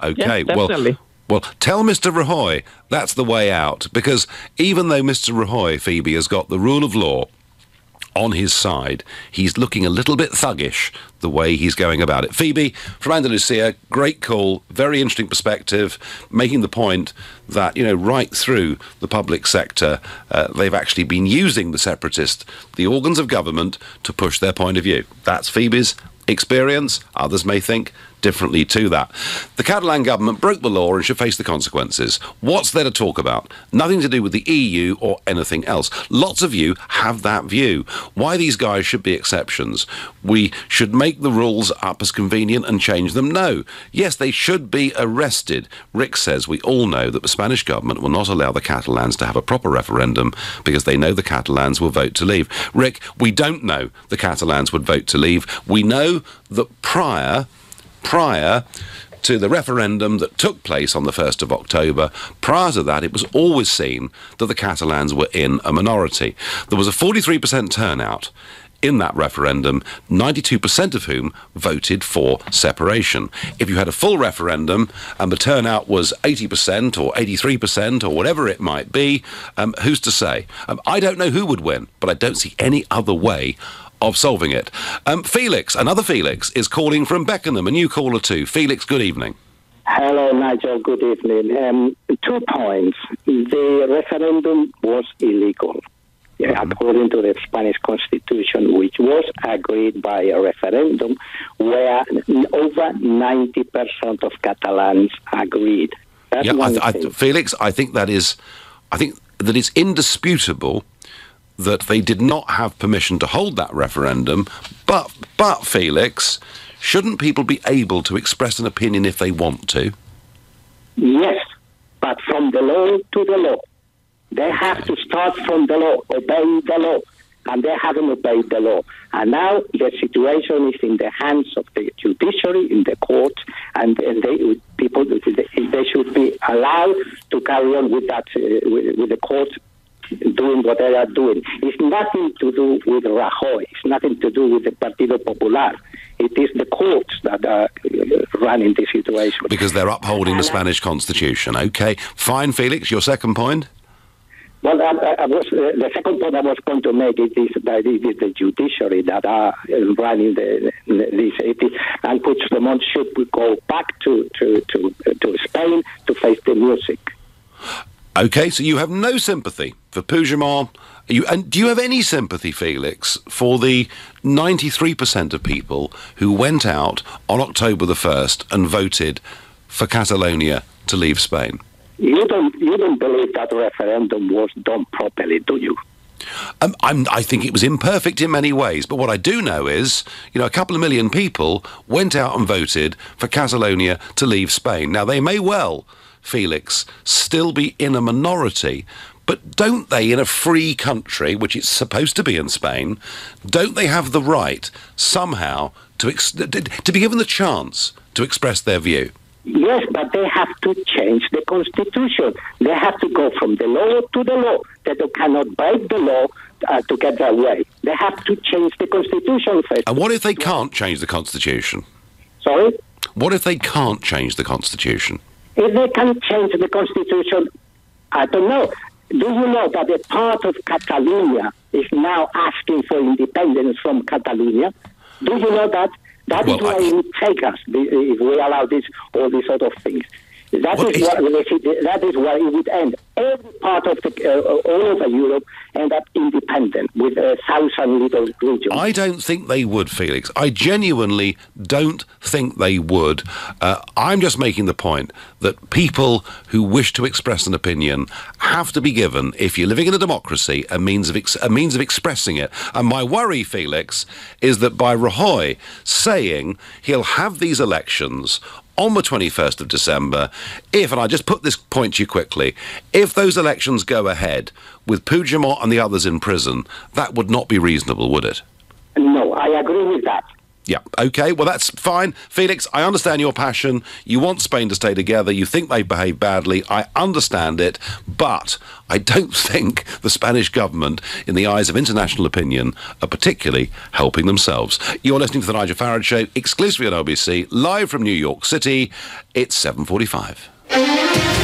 S7: yeah, definitely.
S3: Well, tell Mr. Rajoy that's the way out, because even though Mr. Rajoy, Phoebe, has got the rule of law on his side, he's looking a little bit thuggish the way he's going about it. Phoebe, from Andalusia, great call, very interesting perspective, making the point that, right through the public sector, they've actually been using the separatists, the organs of government, to push their point of view. That's Phoebe's experience. Others may think differently to that. The Catalan government broke the law and should face the consequences. What's there to talk about? Nothing to do with the EU or anything else. Lots of you have that view. Why these guys should be exceptions? We should make the rules up as convenient and change them? No. Yes, they should be arrested. Rick says we all know that the Spanish government will not allow the Catalans to have a proper referendum because they know the Catalans will vote to leave. Rick, we don't know the Catalans would vote to leave. We know that prior to the referendum that took place on the 1st of October, prior to that, it was always seen that the Catalans were in a minority. There was a 43% turnout in that referendum, 92% of whom voted for separation. If you had a full referendum and the turnout was 80% or 83% or whatever it might be, who's to say? I don't know who would win, but I don't see any other way of solving it. Felix, another Felix, is calling from Beckenham, a new caller too. Felix, good evening.
S8: Hello, Nigel, good evening. 2 points. The referendum was illegal, according to the Spanish Constitution, which was agreed by a referendum where over 90% of Catalans agreed. That's
S3: Felix, I think that it's indisputable that they did not have permission to hold that referendum, but Felix, shouldn't people be able to express an opinion if they want to?
S8: Yes, but from the law to the law. They have to start from the law, obey the law. and they haven't obeyed the law. And now the situation is in the hands of the judiciary, in the court, and they should be allowed to carry on with that, with the court doing what they are doing. It's nothing to do with Rajoy. It's nothing to do with the Partido Popular. It is the courts that are running the situation.
S3: Because they're upholding the Spanish Constitution. Okay, fine, Felix, your second point?
S8: Well, the second point I was going to make is that it is the judiciary that are running this. And Puigdemont should go back to Spain to face the music.
S3: Okay, so you have no sympathy for Puigdemont. And do you have any sympathy, Felix, for the 93% of people who went out on October the 1st and voted for Catalonia to leave Spain?
S8: You don't believe that referendum was done properly, do you?
S3: I think it was imperfect in many ways, but what I do know is, a couple of million people went out and voted for Catalonia to leave Spain. Now, they may well, Felix, still be in a minority, but don't they, in a free country, which it's supposed to be in Spain, don't they have the right somehow to be given the chance to express their view?
S8: Yes, but they have to change the constitution. They have to go from the law to the law. They cannot break the law to get their way. They have to change the constitution first.
S3: And what if they can't change the constitution?
S8: Sorry?
S3: What if they can't change the constitution?
S8: If they can change the constitution, I don't know. Do you know that a part of Catalonia is now asking for independence from Catalonia? Do you know that? That is why it would take us if we allow all these sort of things. That is why it would end. Every part of all over Europe end up independent with 1,000 little regions.
S3: I don't think they would, Felix. I genuinely don't think they would. I'm just making the point that people who wish to express an opinion have to be given, if you're living in a democracy, a means of expressing it. And my worry, Felix, is that by Rajoy saying he'll have these elections on the 21st of December, and I just put this point to you quickly, if those elections go ahead with Puigdemont and the others in prison, that would not be reasonable, would it?
S8: No, I agree with that.
S3: Yeah, OK, well, that's fine. Felix, I understand your passion. You want Spain to stay together. You think they've behaved badly. I understand it. But I don't think the Spanish government, in the eyes of international opinion, are particularly helping themselves. You're listening to The Nigel Farage Show, exclusively on LBC, live from New York City. It's 7:45.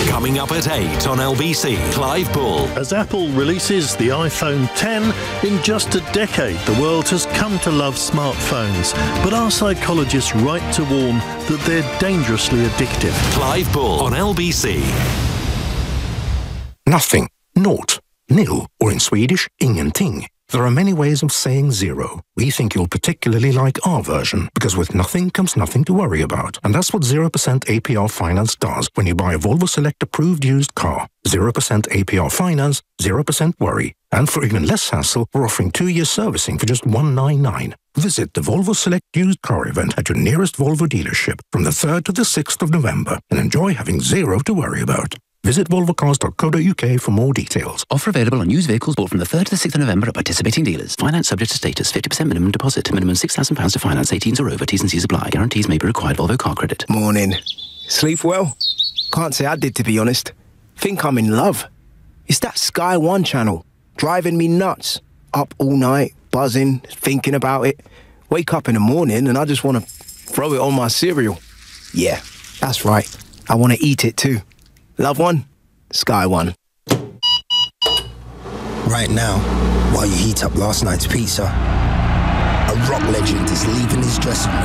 S1: Coming up at 8 on LBC, Clive Bull.
S16: As Apple releases the iPhone 10, in just a decade the world has come to love smartphones. But are psychologists right to warn that they're dangerously addictive?
S1: Clive Bull on LBC.
S9: Nothing, naught, nil, or in Swedish, ingenting. There are many ways of saying zero. We think you'll particularly like our version, because with nothing comes nothing to worry about. And that's what 0% APR finance does when you buy a Volvo Select approved used car. 0% APR finance, 0% worry. And for even less hassle, we're offering 2-year servicing for just $199. Visit the Volvo Select used car event at your nearest Volvo dealership from the 3rd to the 6th of November and enjoy having zero to worry about. Visit volvocars.co.uk for more details.
S4: Offer available on used vehicles bought from the 3rd to the 6th of November at participating dealers. Finance subject to status. 50% minimum deposit. Minimum £6,000 to finance. 18s or over. T's and C's apply. Guarantees may be required. Volvo car credit.
S18: Morning. Sleep well? Can't say I did, to be honest. Think I'm in love. It's that Sky One channel. Driving me nuts. Up all night, buzzing, thinking about it. Wake up in the morning and I just want to throw it on my cereal. Yeah, that's right. I want to eat it too. Love one? Sky One.
S10: Right now, while you heat up last night's pizza, a rock legend is leaving his dressing room.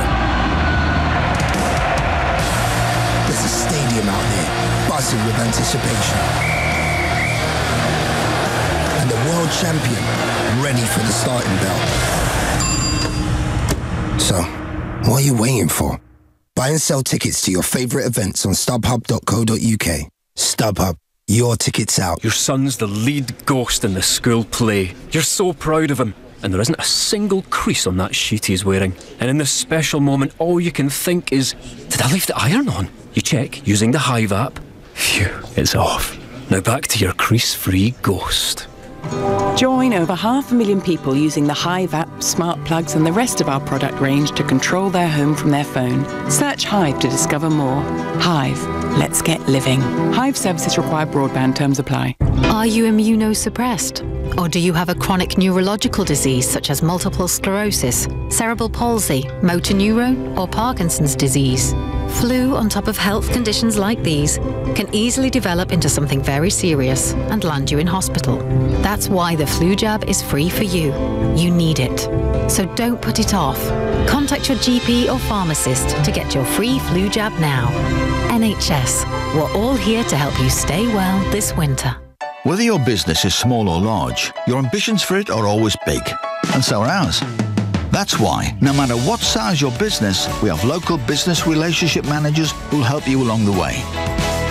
S10: There's a stadium out there buzzing with anticipation. And the world champion ready for the starting bell. So, what are you waiting for? Buy and sell tickets to your favourite events on StubHub.co.uk. StubHub, your tickets out.
S12: Your son's the lead ghost in the school play. You're so proud of him. And there isn't a single crease on that sheet he's wearing. And in this special moment, all you can think is, did I leave the iron on? You check using the Hive app. Phew, it's off. Now back to your crease-free ghost.
S11: Join over 500,000 people using the Hive app, smart plugs and the rest of our product range to control their home from their phone. Search Hive to discover more. Hive, let's get living. Hive services require broadband, terms apply.
S13: Are you immunosuppressed? Or do you have a chronic neurological disease such as multiple sclerosis, cerebral palsy, motor neurone, or Parkinson's disease? Flu on top of health conditions like these can easily develop into something very serious and land you in hospital. That's why the flu jab is free for you. You need it. So don't put it off. Contact your GP or pharmacist to get your free flu jab now. NHS, we're all here to help you stay well this winter.
S15: Whether your business is small or large, your ambitions for it are always big, and so are ours. That's why, no matter what size your business, we have local business relationship managers who'll help you along the way.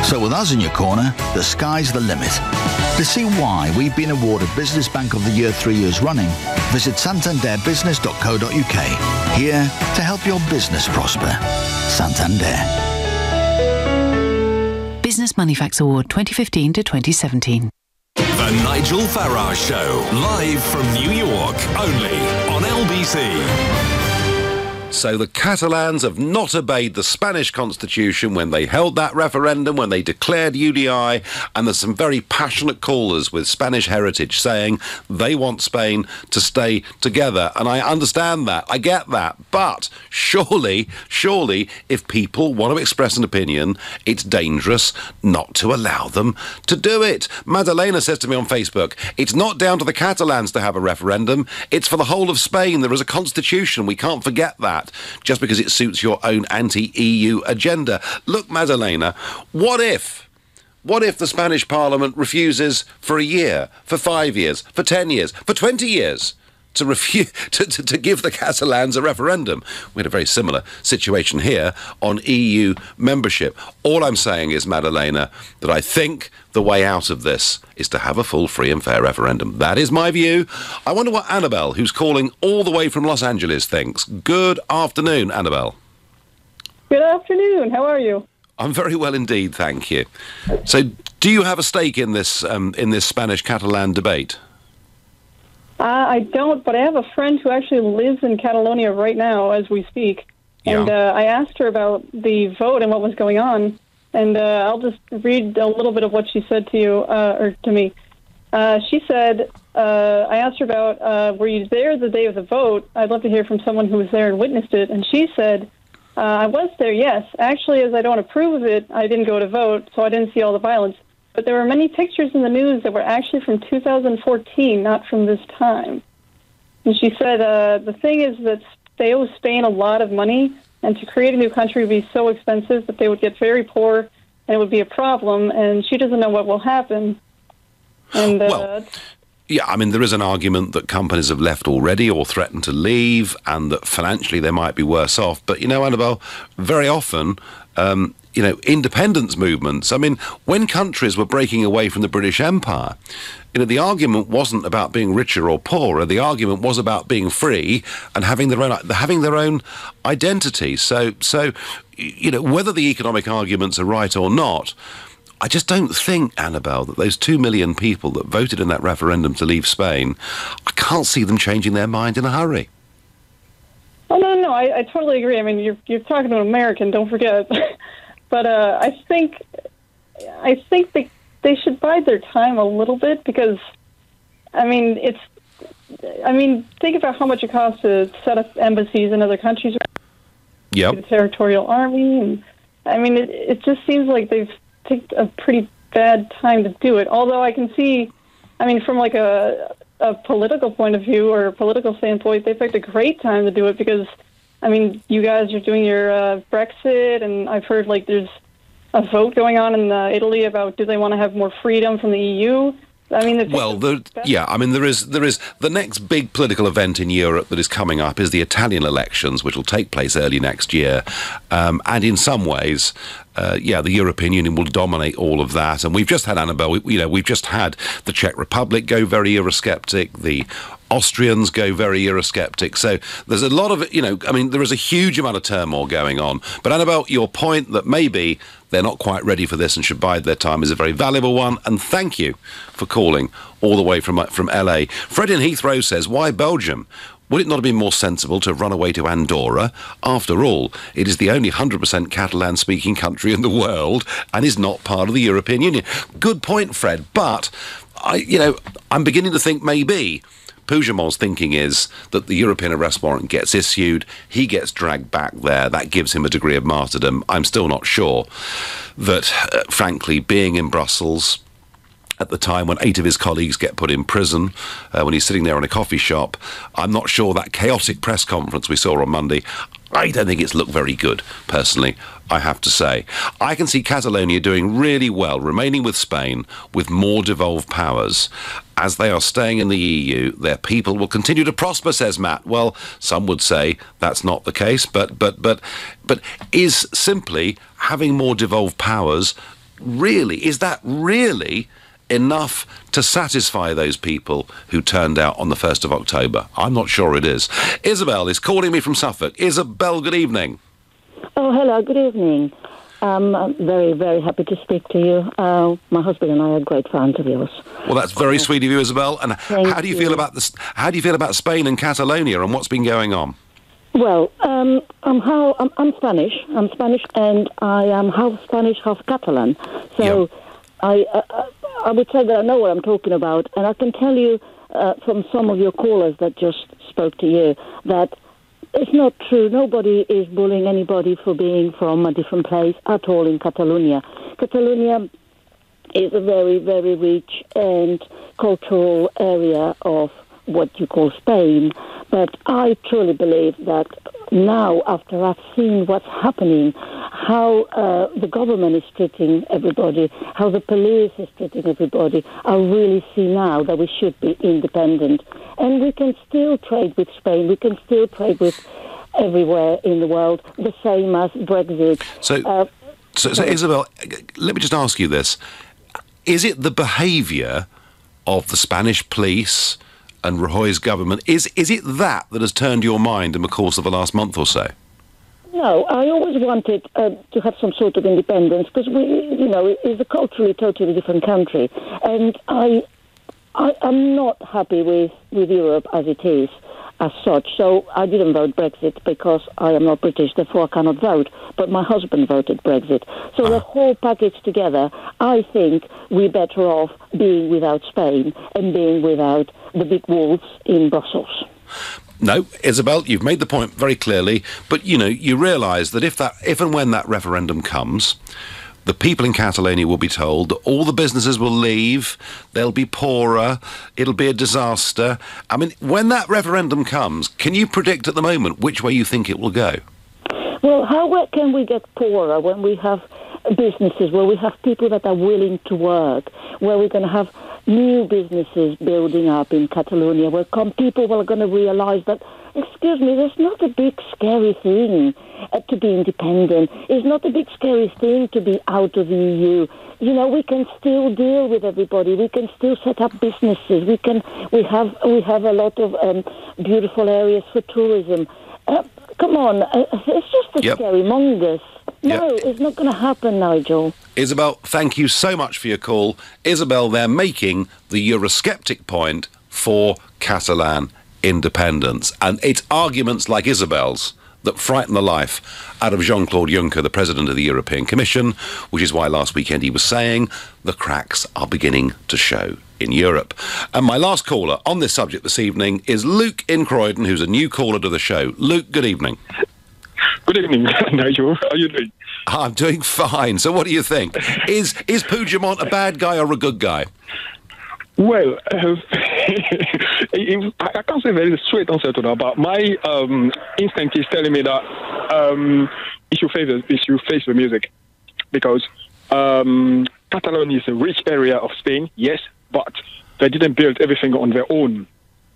S15: So with us in your corner, the sky's the limit. To see why we've been awarded Business Bank of the Year 3 years running, visit santanderbusiness.co.uk. Here to help your business prosper. Santander.
S13: Business Money Facts Award 2015 to 2017.
S1: The Nigel Farage Show, live from New York, only on LBC.
S3: So the Catalans have not obeyed the Spanish constitution when they held that referendum, when they declared UDI, and there's some very passionate callers with Spanish heritage saying they want Spain to stay together. And I understand that, I get that, but surely, if people want to express an opinion, it's dangerous not to allow them to do it. Madalena says to me on Facebook, it's not down to the Catalans to have a referendum, it's for the whole of Spain. There is a constitution, we can't forget that. Just because it suits your own anti-EU agenda. Look, Madalena, what if the Spanish Parliament refuses for a year, for 5 years, for 10 years, for 20 years to refuse to give the Catalans a referendum? We had a very similar situation here on EU membership. All I'm saying is, Madalena, that I think the way out of this is to have a full, free and fair referendum. That is my view. I wonder what Annabelle, who's calling all the way from Los Angeles, thinks. Good afternoon, Annabelle.
S17: Good afternoon. How are you?
S3: I'm very well indeed, thank you. So, do you have a stake in this Spanish-Catalan debate?
S17: I don't, but I have a friend who actually lives in Catalonia right now as we speak.
S3: Yeah.
S17: And I asked her about the vote and what was going on. And I'll just read a little bit of what she said to you, or to me. She said, I asked her about, were you there the day of the vote? I'd love to hear from someone who was there and witnessed it. And she said, I was there, yes. Actually, as I don't approve of it, I didn't go to vote, so I didn't see all the violence. But there were many pictures in the news that were actually from 2014, not from this time. And she said, the thing is that they owe Spain a lot of money, and to create a new country would be so expensive that they would get very poor, and it would be a problem, and she doesn't know what will happen. And
S3: yeah, I mean, there is an argument that companies have left already or threatened to leave, and that financially they might be worse off. But, you know, Annabelle, very often, independence movements, I mean, when countries were breaking away from the British Empire, the argument wasn't about being richer or poorer. The argument was about being free and having their own identity. So, whether the economic arguments are right or not, I just don't think, Annabelle, that those 2 million people that voted in that referendum to leave Spain, I can't see them changing their mind in a hurry.
S17: Oh, no, I totally agree. I mean, you're talking to an American, don't forget. But I think they should bide their time a little bit because, think about how much it costs to set up embassies in other countries.
S3: Yep.
S17: The territorial army. And, it just seems like they've taken a pretty bad time to do it. Although I can see, from like a political point of view or a political standpoint, they picked a great time to do it because, you guys are doing your Brexit, and I've heard there's a vote going on in Italy about do they want to have more freedom from the EU. There is the next big political event in Europe that is coming up is the Italian elections, which will take place early next year, and in some ways, the European Union will dominate all of that. And we've just had, Annabelle, we've just had the Czech Republic go very Eurosceptic, the Austrians go very Eurosceptic. So there's a lot of, there is a huge amount of turmoil going on. But Annabelle, your point that maybe
S3: they're not quite ready for this and should bide their time is a very valuable one, and thank you for calling all the way from LA. Fred in Heathrow says, why Belgium? Would it not have been more sensible to have run away to Andorra? After all, it is the only 100% Catalan-speaking country in the world and is not part of the European Union. Good point, Fred, but I'm beginning to think maybe Puigdemont's thinking is that the European arrest warrant gets issued, he gets dragged back there, that gives him a degree of martyrdom. I'm still not sure that, frankly, being in Brussels at the time when 8 of his colleagues get put in prison, when he's sitting there in a coffee shop, I'm not sure that chaotic press conference we saw on Monday, I don't think it's looked very good, personally, I have to say. I can see Catalonia doing really well, remaining with Spain, with more devolved powers. As they are staying in the EU, their people will continue to prosper, says Matt. Well, some would say that's not the case, but is simply having more devolved powers is that really enough to satisfy those people who turned out on the 1st of October? I'm not sure it is. Isabel is calling me from Suffolk. Isabel, good evening.
S19: Oh, hello, good evening. I'm very, very happy to speak to you. My husband and I are great fans of yours.
S3: Well, that's very sweet of you, Isabel. And how do you feel about this? How do you feel about Spain and Catalonia and what's been going on?
S19: Well, I'm Spanish. I'm Spanish, and I am half Spanish, half Catalan. So I would say that I know what I'm talking about, and I can tell you from some of your callers that just spoke to you that it's not true. Nobody is bullying anybody for being from a different place at all in Catalonia. Catalonia is a very, very rich and cultural area of what you call Spain, but I truly believe that now, after I've seen what's happening, how the government is treating everybody, how the police is treating everybody, I really see now that we should be independent. And we can still trade with Spain, we can still trade with everywhere in the world, the same as Brexit.
S3: So Isabel, let me just ask you this. Is it the behaviour of the Spanish police and Rajoy's government, is it that has turned your mind in the course of the last month or so?
S19: No, I always wanted to have some sort of independence because it's a culturally totally different country, and I'm not happy with Europe as it is, as such. So I didn't vote Brexit because I am not British, therefore I cannot vote. But my husband voted Brexit. So the whole package together, I think we're better off being without Spain and being without the big wolves in Brussels.
S3: No, Isabel, you've made the point very clearly, but you realise that if and when that referendum comes, the people in Catalonia will be told that all the businesses will leave, they'll be poorer, it'll be a disaster. I mean, when that referendum comes, can you predict at the moment which way you think it will go?
S19: Well, how can we get poorer when we have businesses, where we have people that are willing to work, where we're going to have new businesses building up in Catalonia, where people are going to realise that, excuse me, there's not a big scary thing to be independent. It's not a big scary thing to be out of the EU. We can still deal with everybody. We can still set up businesses. We have a lot of beautiful areas for tourism. Come on, it's just the scarymongers. No, it's not going to happen, Nigel.
S3: Isabel, thank you so much for your call. Isabel, they're making the Eurosceptic point for Catalan independence. And it's arguments like Isabel's that frighten the life out of Jean-Claude Juncker, the President of the European Commission, which is why last weekend he was saying the cracks are beginning to show in Europe. And my last caller on this subject this evening is Luke in Croydon, who's a new caller to the show. Luke, good evening.
S20: Good evening, Nigel. How are you doing?
S3: I'm doing fine. So what do you think? Is Puigdemont a bad guy or a good guy?
S20: Well, I can't say there is a straight answer to that, but my instinct is telling me that he should face the music, because Catalonia is a rich area of Spain, yes, but they didn't build everything on their own.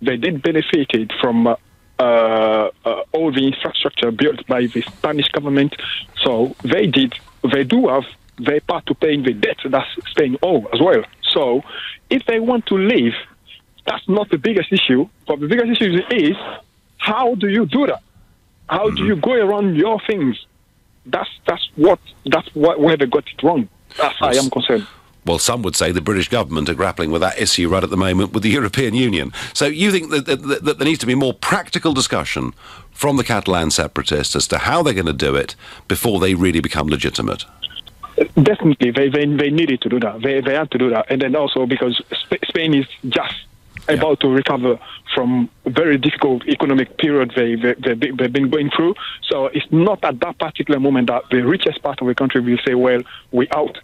S20: They did benefited from all the infrastructure built by the Spanish government, so they do have their part to paying the debt that Spain owes as well. So if they want to leave, that's not the biggest issue. But the biggest issue is how do you do that? How do you go around your things? that's where they got it wrong. As I am concerned.
S3: Well, some would say the British government are grappling with that issue right at the moment with the European Union. So you think that there needs to be more practical discussion from the Catalan separatists as to how they're going to do it before they really become legitimate?
S20: Definitely, they needed to do that. They had to do that. And then also because Spain is just about to recover from a very difficult economic period they've been going through. So it's not at that particular moment that the richest part of the country will say, well, we're out.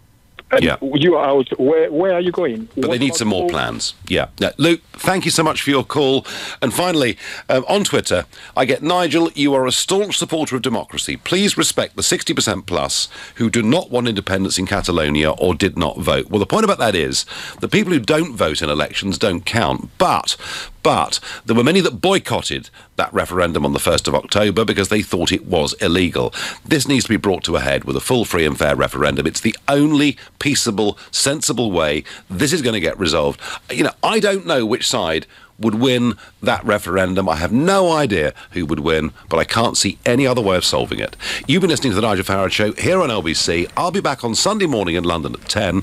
S20: And you are out. Where are you going?
S3: But they need some more plans. Yeah. Now, Luke, thank you so much for your call. And finally, on Twitter, I get, Nigel, you are a staunch supporter of democracy. Please respect the 60% plus who do not want independence in Catalonia or did not vote. Well, the point about that is the people who don't vote in elections don't count. But there were many that boycotted that referendum on the 1st of October because they thought it was illegal. This needs to be brought to a head with a full, free and fair referendum. It's the only peaceable, sensible way this is going to get resolved. You know, I don't know which side would win that referendum. I have no idea who would win, but I can't see any other way of solving it. You've been listening to The Nigel Farage Show here on LBC. I'll be back on Sunday morning in London at 10.